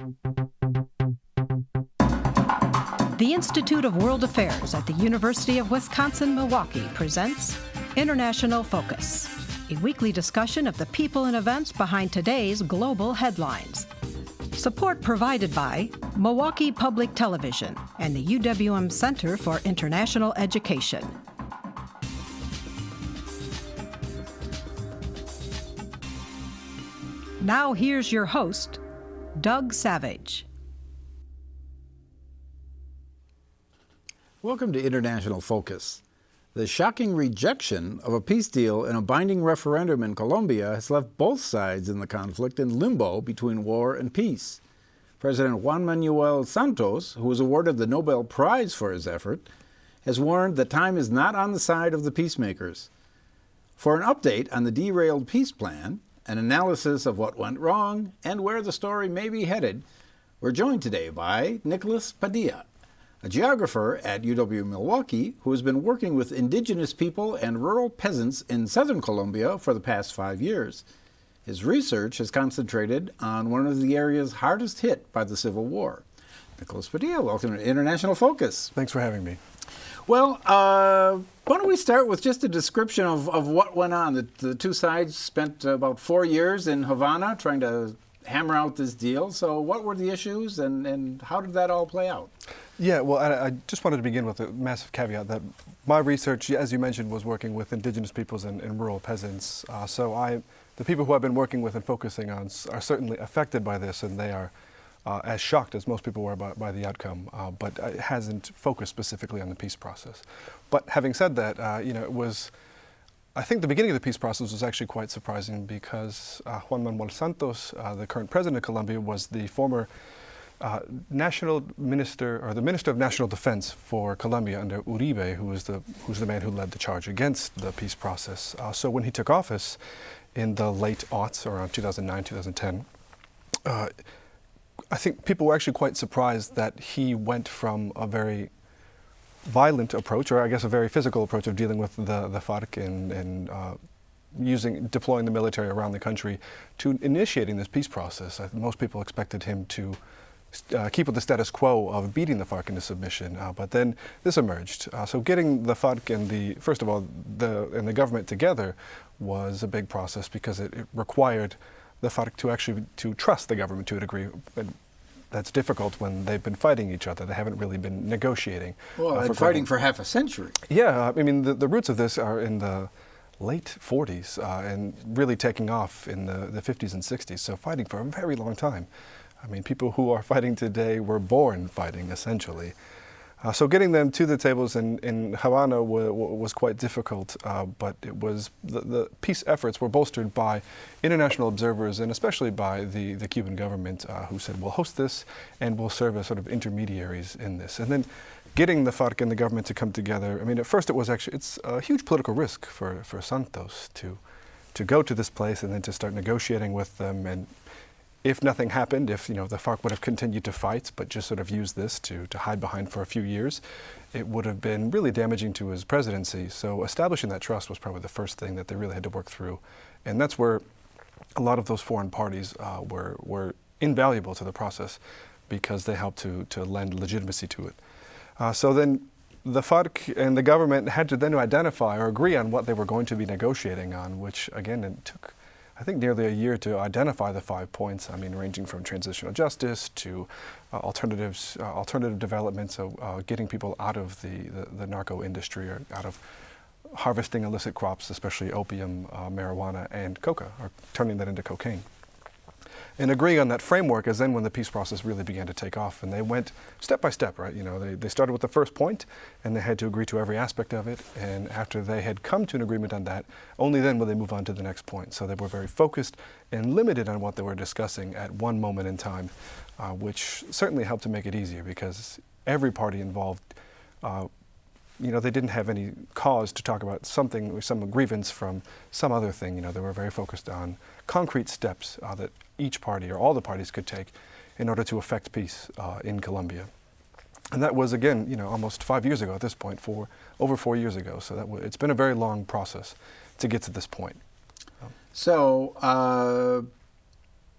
The Institute of World Affairs at the University of Wisconsin-Milwaukee presents International Focus, a weekly discussion of the people and events behind today's global headlines. Support provided by Milwaukee Public Television and the UWM Center for International Education. Now here's your host, Doug Savage. Welcome to International Focus. The shocking rejection of a peace deal and a binding referendum in Colombia has left both sides in the conflict in limbo between war and peace. President Juan Manuel Santos, who was awarded the Nobel Prize for his effort, has warned that time is not on the side of the peacemakers. For an update on the derailed peace plan, an analysis of what went wrong, and where the story may be headed, we're joined today by Nicholas Padilla, a geographer at UW-Milwaukee who has been working with indigenous people and rural peasants in southern Colombia for the past 5 years. His research has concentrated on one of the areas hardest hit by the Civil War. Nicholas Padilla, welcome to International Focus. Thanks for having me. Well, why don't we start with just a description of what went on? The two sides spent about 4 years in Havana trying to hammer out this deal. So what were the issues and how did that all play out? Yeah, well, I just wanted to begin with a massive caveat that my research, as you mentioned, was working with indigenous peoples and rural peasants. The people who I've been working with and focusing on are certainly affected by this, and they are as shocked as most people were by the outcome, but it hasn't focused specifically on the peace process. But having said that, I think the beginning of the peace process was actually quite surprising because Juan Manuel Santos, the current president of Colombia, was the former national minister, or the Minister of National Defense for Colombia under Uribe, who's the man who led the charge against the peace process. So when he took office in the late aughts, around 2009, 2010, I think people were actually quite surprised that he went from a very violent approach, or I guess a very physical approach of dealing with the FARC and deploying the military around the country, to initiating this peace process. Most people expected him to keep with the status quo of beating the FARC into submission, but then this emerged. So getting the FARC and the government together was a big process because it required the FARC to trust the government to a degree. That's difficult when they've been fighting each other. They haven't really been negotiating. Well, fighting for half a century. Yeah, I mean, the roots of this are in the late 40s and really taking off in the 50s and 60s, so fighting for a very long time. I mean, people who are fighting today were born fighting, essentially. So getting them to the tables in Havana was quite difficult, but it was the peace efforts were bolstered by international observers and especially by the Cuban government, who said, we'll host this and we'll serve as sort of intermediaries in this. And then getting the FARC and the government to come together, I mean, at first it's a huge political risk for Santos to go to this place and then to start negotiating with them. And if nothing happened, if the FARC would have continued to fight, but just sort of used this to hide behind for a few years, it would have been really damaging to his presidency. So establishing that trust was probably the first thing that they really had to work through. And that's where a lot of those foreign parties were invaluable to the process because they helped to lend legitimacy to it. So then the FARC and the government had to then identify or agree on what they were going to be negotiating on, which again, it took I think nearly a year to identify the 5 points. I mean, ranging from transitional justice to alternative developments, so getting people out of the narco industry or out of harvesting illicit crops, especially opium, marijuana, and coca, or turning that into cocaine. And agreeing on that framework is then when the peace process really began to take off, and they went step by step, right? They started with the first point, and they had to agree to every aspect of it. And after they had come to an agreement on that, only then will they move on to the next point. So they were very focused and limited on what they were discussing at one moment in time, which certainly helped to make it easier because every party involved, they didn't have any cause to talk about something or some grievance from some other thing. They were very focused on concrete steps that each party or all the parties could take in order to effect peace in Colombia. And that was, again, almost 5 years ago at this point, over 4 years ago. So it's been a very long process to get to this point. So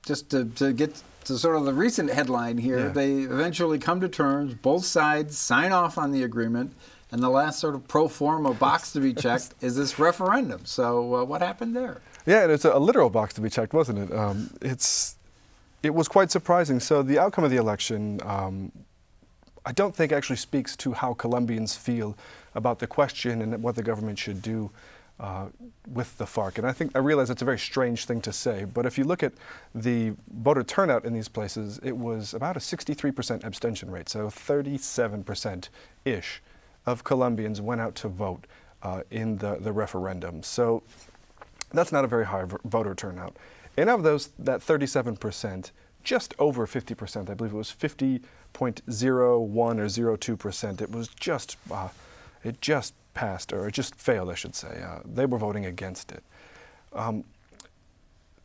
just to get to sort of the recent headline here, they eventually come to terms, both sides sign off on the agreement, and the last sort of pro forma box to be checked is this referendum. So what happened there? Yeah, and it's a literal box to be checked, wasn't it? It was quite surprising. So the outcome of the election, I don't think actually speaks to how Colombians feel about the question and what the government should do with the FARC. And I realize it's a very strange thing to say, but if you look at the voter turnout in these places, it was about a 63% abstention rate, so 37%-ish of Colombians went out to vote in the referendum. So that's not a very high voter turnout. And of those, that 37%, just over 50%, I believe it was 50.01 or 02%, it was just, it just passed, or it just failed, I should say. They were voting against it.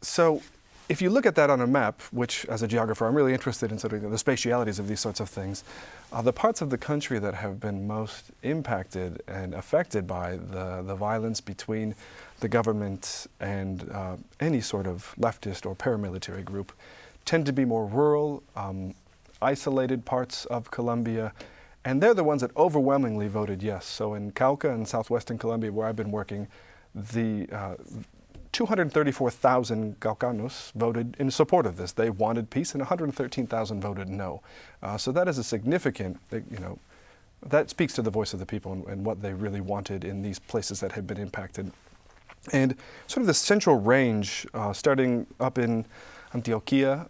So if you look at that on a map, which as a geographer I'm really interested in sort of the spatialities of these sorts of things, the parts of the country that have been most impacted and affected by the violence between the government and any sort of leftist or paramilitary group tend to be more rural, isolated parts of Colombia, and they're the ones that overwhelmingly voted yes. So in Cauca in southwestern Colombia, where I've been working, the 234,000 Caucanos voted in support of this. They wanted peace, and 113,000 voted no. So that is a significant, that speaks to the voice of the people and what they really wanted in these places that had been impacted. And sort of the central range, starting up in Antioquia,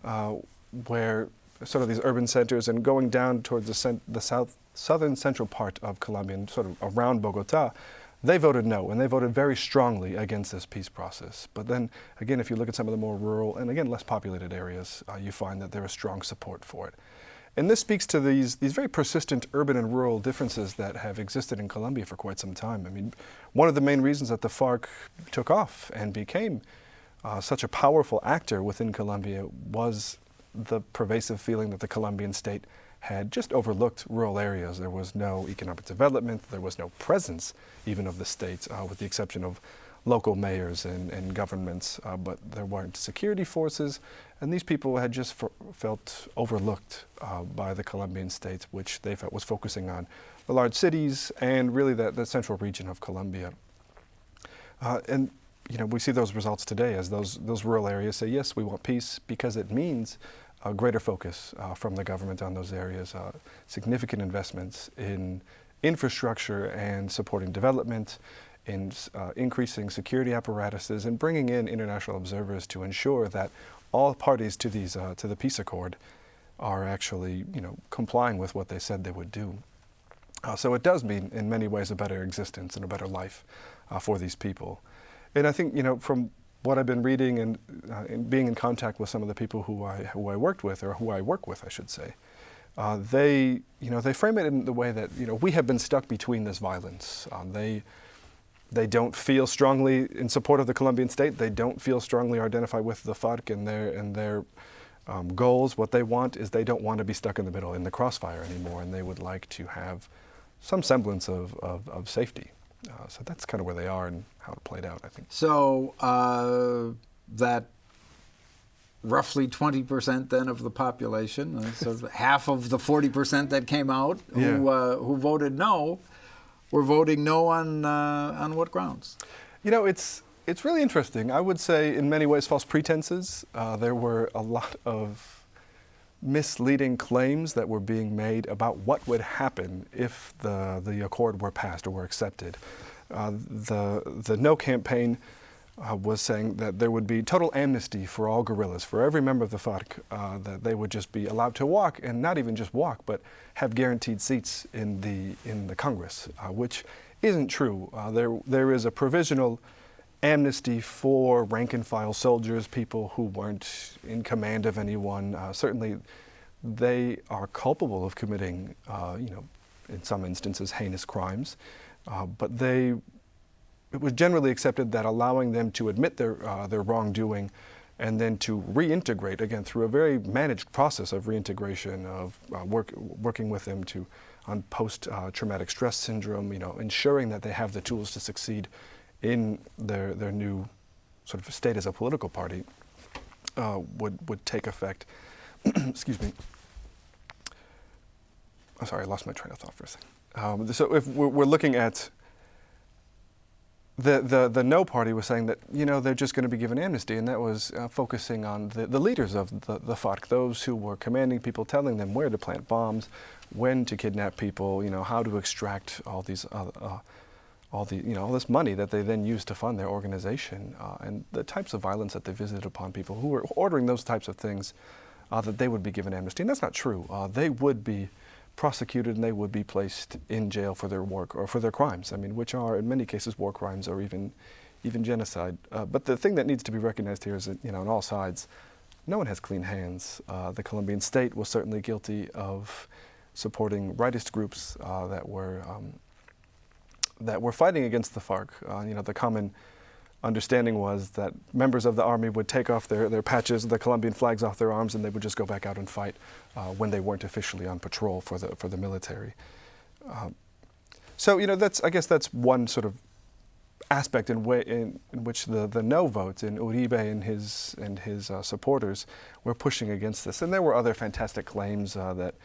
where sort of these urban centers, and going down towards the southern central part of Colombia, and sort of around Bogota, they voted no, and they voted very strongly against this peace process. But then, again, if you look at some of the more rural and, again, less populated areas, you find that there is strong support for it. And this speaks to these very persistent urban and rural differences that have existed in Colombia for quite some time. I mean, one of the main reasons that the FARC took off and became such a powerful actor within Colombia was the pervasive feeling that the Colombian state had just overlooked rural areas. There was no economic development, there was no presence even of the state, with the exception of local mayors and governments, but there weren't security forces, and these people had just felt overlooked by the Colombian state, which they felt was focusing on the large cities and really the central region of Colombia. And we see those results today as those rural areas say, yes, we want peace, because it means a greater focus from the government on those areas, significant investments in infrastructure and supporting development, in increasing security apparatuses, and bringing in international observers to ensure that all parties to these to the peace accord are actually complying with what they said they would do. So it does mean in many ways a better existence and a better life for these people. And I think from what I've been reading and being in contact with some of the people who I worked with, or who I work with, I should say, they frame it in the way that we have been stuck between this violence. They don't feel strongly in support of the Colombian state. They don't feel strongly or identify with the FARC and their goals. What they want is they don't want to be stuck in the middle, in the crossfire anymore, and they would like to have some semblance of safety. So that's kind of where they are and how it played out, I think. So that roughly 20% then of the population, so half of the 40% that came out who voted no, were voting no on what grounds? It's really interesting. I would say in many ways false pretenses. There were a lot of misleading claims that were being made about what would happen if the accord were passed or were accepted. The No campaign was saying that there would be total amnesty for all guerrillas, for every member of the FARC, that they would just be allowed to walk, and not even just walk, but have guaranteed seats in the Congress, which isn't true. There is a provisional amnesty for rank-and-file soldiers, people who weren't in command of anyone. Certainly, they are culpable of committing, in some instances, heinous crimes. But it was generally accepted that allowing them to admit their wrongdoing and then to reintegrate, again, through a very managed process of reintegration, of working with them on post-traumatic stress syndrome, ensuring that they have the tools to succeed in their new sort of state as a political party, would take effect. Excuse me. I'm sorry, I lost my train of thought for a second. So if we're looking at the No Party was saying that, they're just going to be given amnesty, and that was focusing on the leaders of the FARC, those who were commanding people, telling them where to plant bombs, when to kidnap people, how to extract all these all this money that they then used to fund their organization, and the types of violence that they visited upon people who were ordering those types of things, that they would be given amnesty. And that's not true. They would be prosecuted and they would be placed in jail for their work or for their crimes, which are in many cases war crimes or even genocide. But the thing that needs to be recognized here is that, on all sides, no one has clean hands. The Colombian state was certainly guilty of supporting rightist groups that were fighting against the FARC. The common understanding was that members of the army would take off their patches, the Colombian flags off their arms, and they would just go back out and fight when they weren't officially on patrol for the military. So I guess that's one sort of aspect in which the no votes in Uribe and his supporters were pushing against this. And there were other fantastic claims that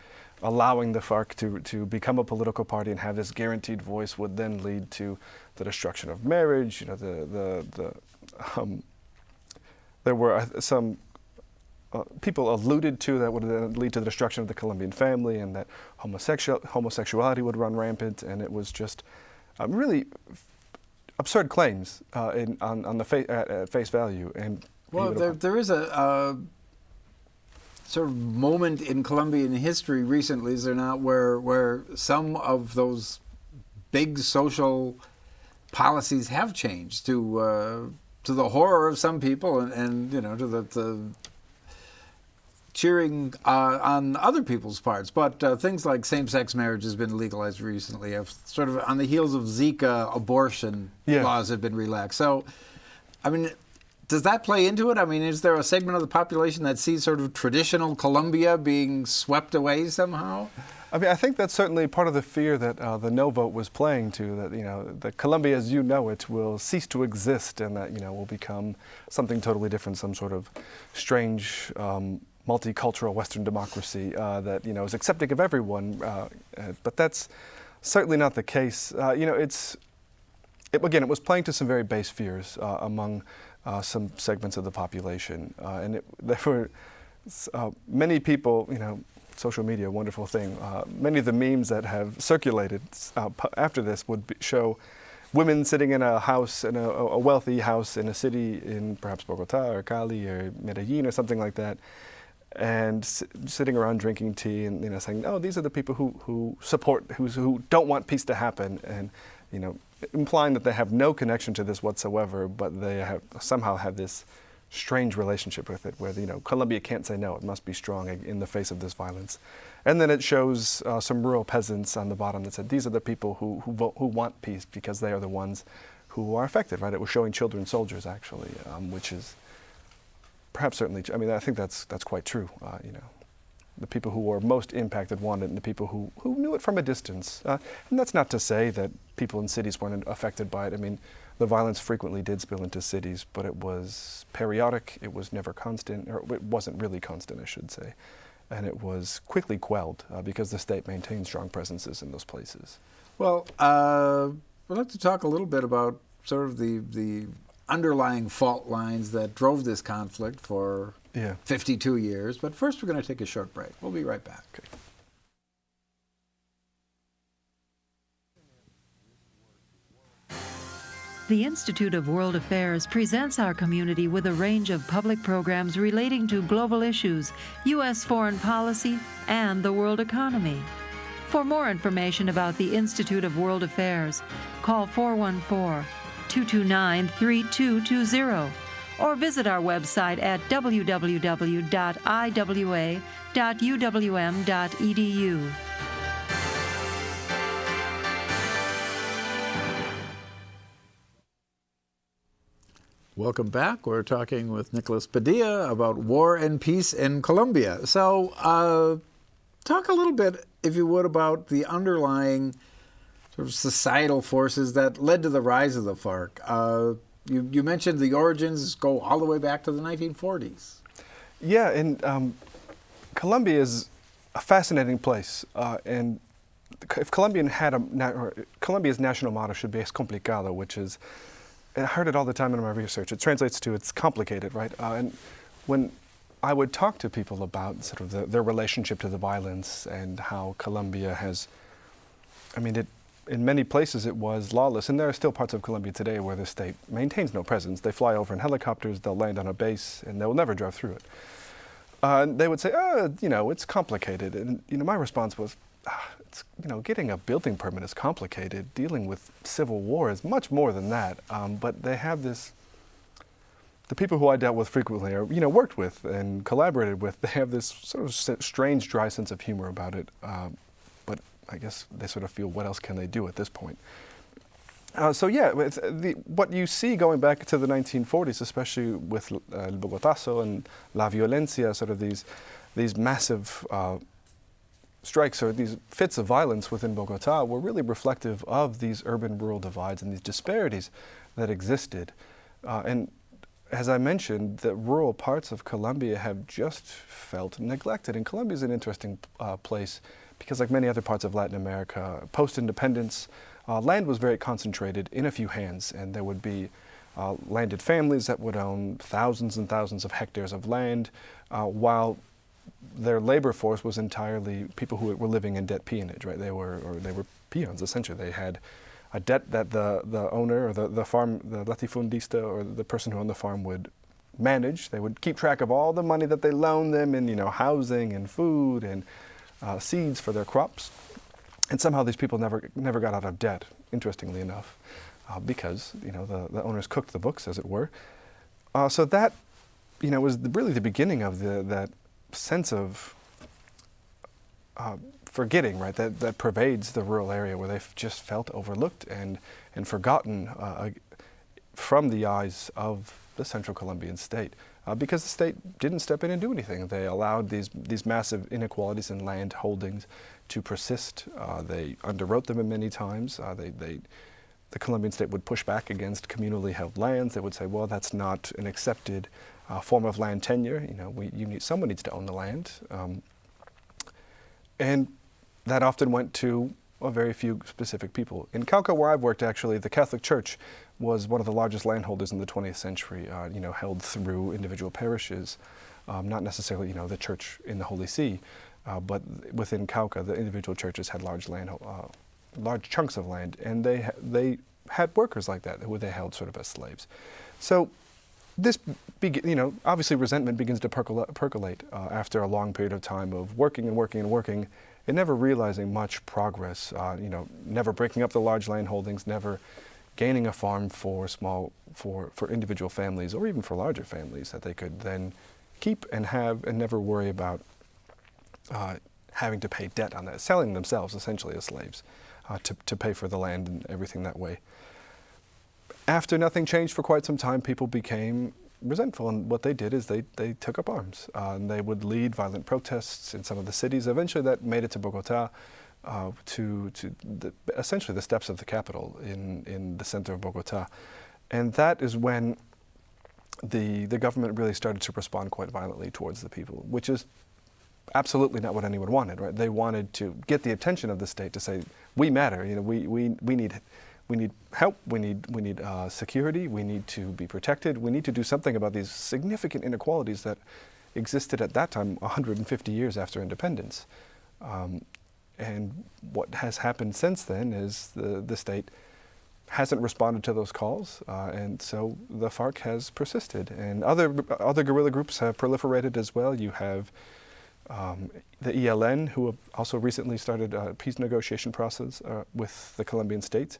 allowing the FARC to become a political party and have this guaranteed voice would then lead to the destruction of marriage. There were some people alluded to that would then lead to the destruction of the Colombian family, and that homosexuality would run rampant, and it was just really absurd claims at face value. And well, there is a sort of moment in Colombian history recently, is there not, where some of those big social policies have changed to the horror of some people, and to the cheering on other people's parts. But things like same-sex marriage has been legalized recently, sort of on the heels of Zika. Abortion laws have been relaxed. So, does that play into it? Is there a segment of the population that sees sort of traditional Colombia being swept away somehow? I think that's certainly part of the fear that the no vote was playing to, that Colombia as you know it will cease to exist, and that, will become something totally different, some sort of strange multicultural Western democracy that, is accepting of everyone. But that's certainly not the case. It was playing to some very base fears among some segments of the population. And there were many people, social media, wonderful thing. Many of the memes that have circulated after this would show women sitting in a house, in a wealthy house in a city in perhaps Bogota or Cali or Medellin or something like that, and sitting around drinking tea and saying, oh, these are the people who don't want peace to happen, and implying that they have no connection to this whatsoever, but they somehow have this strange relationship with it, where Colombia can't say no; it must be strong in the face of this violence. And then it shows some rural peasants on the bottom that said, these are the people who want peace because they are the ones who are affected. Right? It was showing children soldiers actually, which is perhaps certainly. I think that's quite true. The people who were most impacted wanted, and the people who knew it from a distance. And that's not to say that people in cities weren't affected by it. The violence frequently did spill into cities, but it was periodic, it was never constant, or it wasn't really constant, I should say. And it was quickly quelled because the state maintained strong presences in those places. Well, we'd like to talk a little bit about sort of the underlying fault lines that drove this conflict for 52 years. But first, we're going to take a short break. We'll be right back. Okay. The Institute of World Affairs presents our community with a range of public programs relating to global issues, U.S. foreign policy, and the world economy. For more information about the Institute of World Affairs, call 414-229-3220 or visit our website at www.iwa.uwm.edu. Welcome back. We're talking with Nicholas Padilla about war and peace in Colombia. So talk a little bit, if you would, about the underlying sort of societal forces that led to the rise of the FARC. You mentioned the origins go all the way back to the 1940s. Yeah, and Colombia is a fascinating place, and if Colombia's national motto should be "Es complicado," which is, I heard it all the time in my research. It translates to "it's complicated," right? And when I would talk to people about sort of their relationship to the violence and how Colombia has, in many places it was lawless, and there are still parts of Colombia today where the state maintains no presence. They fly over in helicopters, they'll land on a base, and they will never drive through it. And they would say, it's complicated. And, my response was, getting a building permit is complicated. Dealing with civil war is much more than that. But they have this, the people who I dealt with frequently or, worked with and collaborated with, they have this sort of strange, dry sense of humor about it. But I guess they sort of feel, what else can they do at this point? What you see going back to the 1940s, especially with El Bogotazo and La Violencia, sort of these massive strikes or these fits of violence within Bogota were really reflective of these urban-rural divides and these disparities that existed. And as I mentioned, the rural parts of Colombia have just felt neglected. And Colombia is an interesting place because, like many other parts of Latin America, post-independence, land was very concentrated in a few hands, and there would be landed families that would own thousands and thousands of hectares of land, while their labor force was entirely people who were living in debt peonage, right? They were peons, essentially. They had a debt that the owner or the farm, the latifundista or the person who owned the farm would manage. They would keep track of all the money that they loaned them in, housing and food and seeds for their crops. And somehow these people never got out of debt, interestingly enough, because the owners cooked the books, as it were. So that was really the beginning of that sense of forgetting, right? That pervades the rural area, where they've just felt overlooked and forgotten from the eyes of the Central Colombian state, because the state didn't step in and do anything. They allowed these massive inequalities in land holdings to persist. They underwrote them many times. The Colombian state would push back against communally held lands. They would say, well, that's not an accepted form of land tenure. Someone needs to own the land. And that often went to a very few specific people. In Cauca, where I've worked, actually, the Catholic Church was one of the largest landholders in the 20th century, held through individual parishes, not necessarily, the church in the Holy See. But within Cauca, the individual churches had large chunks of land, and they had workers like that who they held sort of as slaves. So this, obviously resentment begins to percolate after a long period of time of working and working and working, and never realizing much progress. Never breaking up the large land holdings, never gaining a farm for individual families or even for larger families that they could then keep and have and never worry about having to pay debt on that, selling themselves essentially as slaves to pay for the land and everything that way. After nothing changed for quite some time, people became resentful, and what they did is they took up arms. And they would lead violent protests in some of the cities. Eventually that made it to Bogota, essentially the steps of the capital in the center of Bogota. And that is when the government really started to respond quite violently towards the people, which is absolutely not what anyone wanted, right? They wanted to get the attention of the state to say, we matter, we need help, we need security, we need to be protected, we need to do something about these significant inequalities that existed at that time 150 years after independence. And what has happened since then is the state hasn't responded to those calls, and so the FARC has persisted. And other guerrilla groups have proliferated as well. You have the ELN, who have also recently started a peace negotiation process with the Colombian states.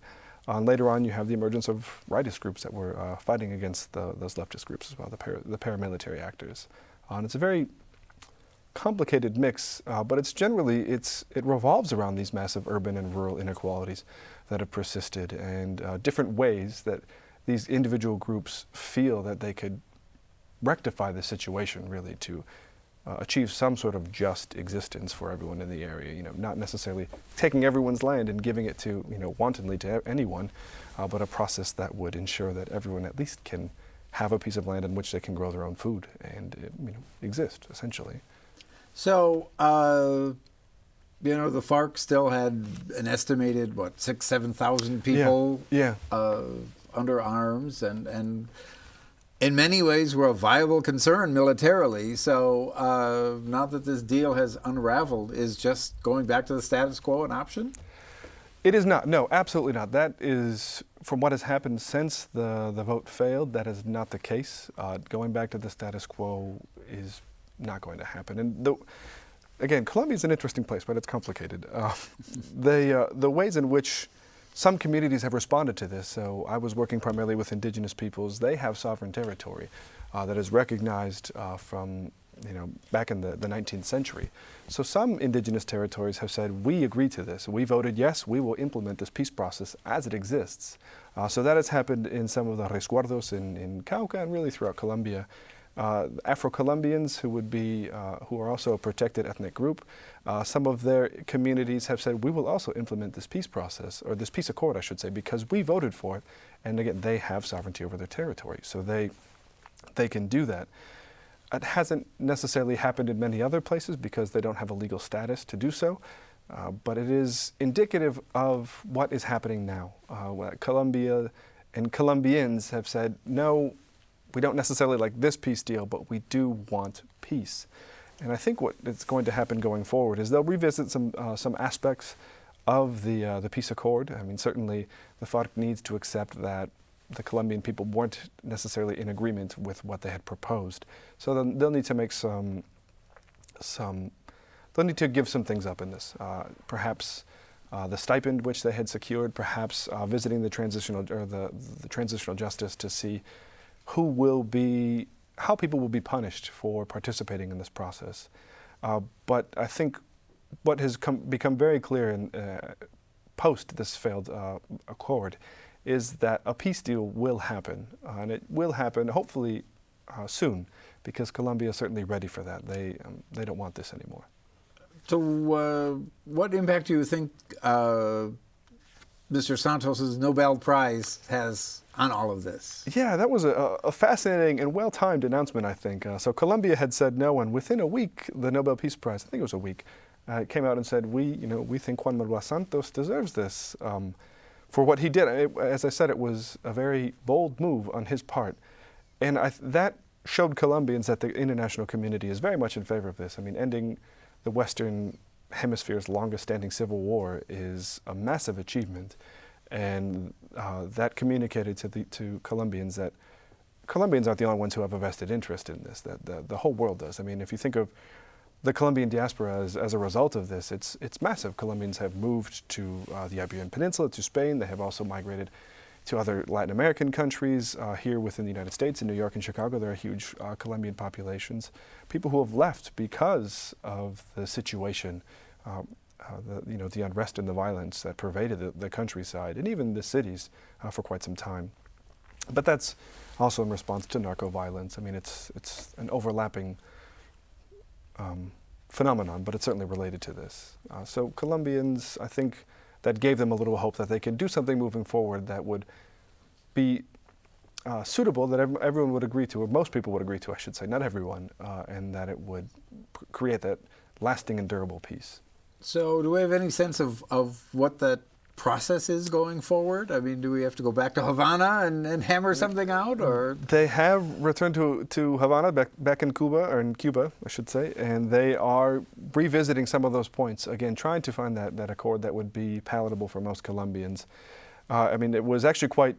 Later on, you have the emergence of rightist groups that were fighting against those leftist groups as well, the paramilitary actors. And it's a very complicated mix, but it revolves around these massive urban and rural inequalities that have persisted, and different ways that these individual groups feel that they could rectify the situation, really, to achieve some sort of just existence for everyone in the area. Not necessarily taking everyone's land and giving it to, wantonly to anyone, but a process that would ensure that everyone at least can have a piece of land in which they can grow their own food and exist, essentially. So, the FARC still had an estimated, 7,000 people under arms, and in many ways were a viable concern militarily. So now that this deal has unraveled, is just going back to the status quo an option? It is not. No, absolutely not. That is, from what has happened since the vote failed, that is not the case. Going back to the status quo is not going to happen. And again, Colombia is an interesting place, but it's complicated. The ways in which some communities have responded to this, so I was working primarily with indigenous peoples, they have sovereign territory that is recognized from back in the 19th century. So some indigenous territories have said, we agree to this. We voted yes, we will implement this peace process as it exists. So that has happened in some of the resguardos in Cauca and really throughout Colombia. Afro-Colombians who are also a protected ethnic group, some of their communities have said, we will also implement this peace process, or this peace accord, I should say, because we voted for it. And again, they have sovereignty over their territory, so they can do that. It hasn't necessarily happened in many other places because they don't have a legal status to do so, but it is indicative of what is happening now. Colombia and Colombians have said, no, we don't necessarily like this peace deal, but we do want peace. And I think what is going to happen going forward is they'll revisit some aspects of the peace accord. I mean, certainly the FARC needs to accept that the Colombian people weren't necessarily in agreement with what they had proposed. So then they'll need to make they'll need to give some things up in this. Perhaps the stipend which they had secured, perhaps visiting the transitional justice to see how people will be punished for participating in this process. But I think what has become very clear in post this failed accord is that a peace deal will happen, and it will happen hopefully soon, because Colombia is certainly ready for that. They don't want this anymore. So what impact do you think Mr. Santos's Nobel Prize has on all of this? Yeah, that was a fascinating and well-timed announcement, I think. So Colombia had said no, and within a week, the Nobel Peace Prize, I think it was a week, came out and said, we think Juan Manuel Santos deserves this for what he did. As I said, it was a very bold move on his part. And that showed Colombians that the international community is very much in favor of this. I mean, ending the Western Hemisphere's longest-standing civil war is a massive achievement. And that communicated to Colombians that Colombians aren't the only ones who have a vested interest in this, that the whole world does. I mean, if you think of the Colombian diaspora as a result of this, it's massive. Colombians have moved to the Iberian Peninsula, to Spain. They have also migrated to other Latin American countries. Here within the United States, in New York and Chicago, there are huge Colombian populations. People who have left because of the situation, the unrest and the violence that pervaded the countryside and even the cities for quite some time. But that's also in response to narco violence. I mean, it's an overlapping phenomenon, but it's certainly related to this. So Colombians, I think that gave them a little hope that they can do something moving forward that would be suitable, that everyone would agree to, or most people would agree to, I should say, not everyone, and that it would create that lasting and durable peace. So do we have any sense of what that process is going forward? I mean, do we have to go back to Havana and hammer something out, or? They have returned to Havana, back in Cuba, or in Cuba, I should say, and they are revisiting some of those points, again, trying to find that accord that would be palatable for most Colombians. I mean, it was actually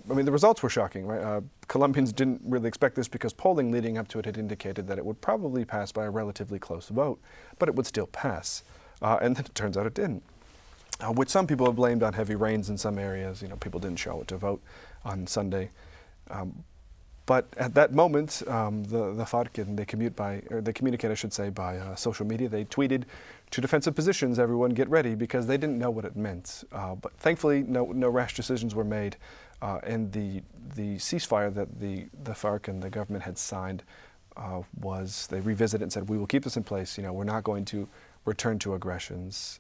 the results were shocking, right? Colombians didn't really expect this because polling leading up to it had indicated that it would probably pass by a relatively close vote, but it would still pass. And then it turns out it didn't. Which some people have blamed on heavy rains in some areas. People didn't show up to vote on Sunday. But at that moment, the FARC, and they communicate, I should say, by social media. They tweeted, "To defensive positions, everyone get ready," because they didn't know what it meant. But thankfully, no rash decisions were made. And the ceasefire that the FARC and the government had signed they revisited and said, "We will keep this in place. We're not going to return to aggressions."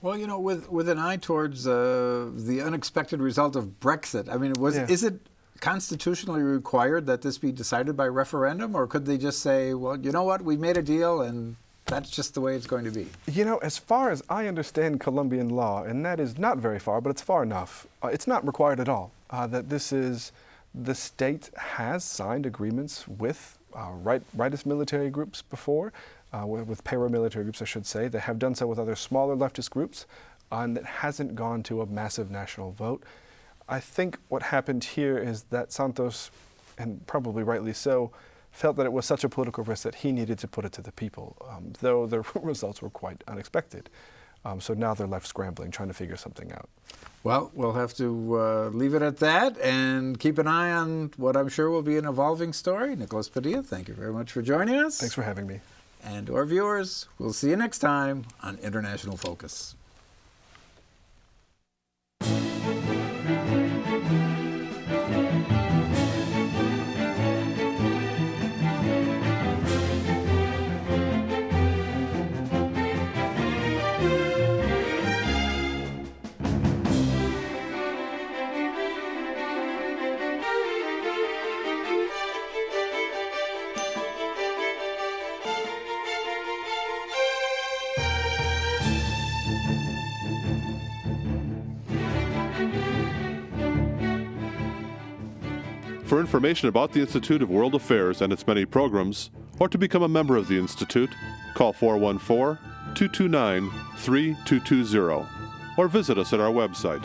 Well, with an eye towards the unexpected result of Brexit. I mean, is it constitutionally required that this be decided by referendum, or could they just say, well, you know what, we made a deal and that's just the way it's going to be? You know, as far as I understand Colombian law, and that is not very far, but it's far enough, it's not required at all. That this is, the state has signed agreements with rightist military groups before, with paramilitary groups, I should say. They have done so with other smaller leftist groups, and it hasn't gone to a massive national vote. I think what happened here is that Santos, and probably rightly so, felt that it was such a political risk that he needed to put it to the people, though the results were quite unexpected. So now they're left scrambling, trying to figure something out. Well, we'll have to leave it at that and keep an eye on what I'm sure will be an evolving story. Nicholas Padilla, thank you very much for joining us. Thanks for having me. And to our viewers, we'll see you next time on International Focus. For information about the Institute of World Affairs and its many programs, or to become a member of the Institute, call 414-229-3220 or visit us at our website,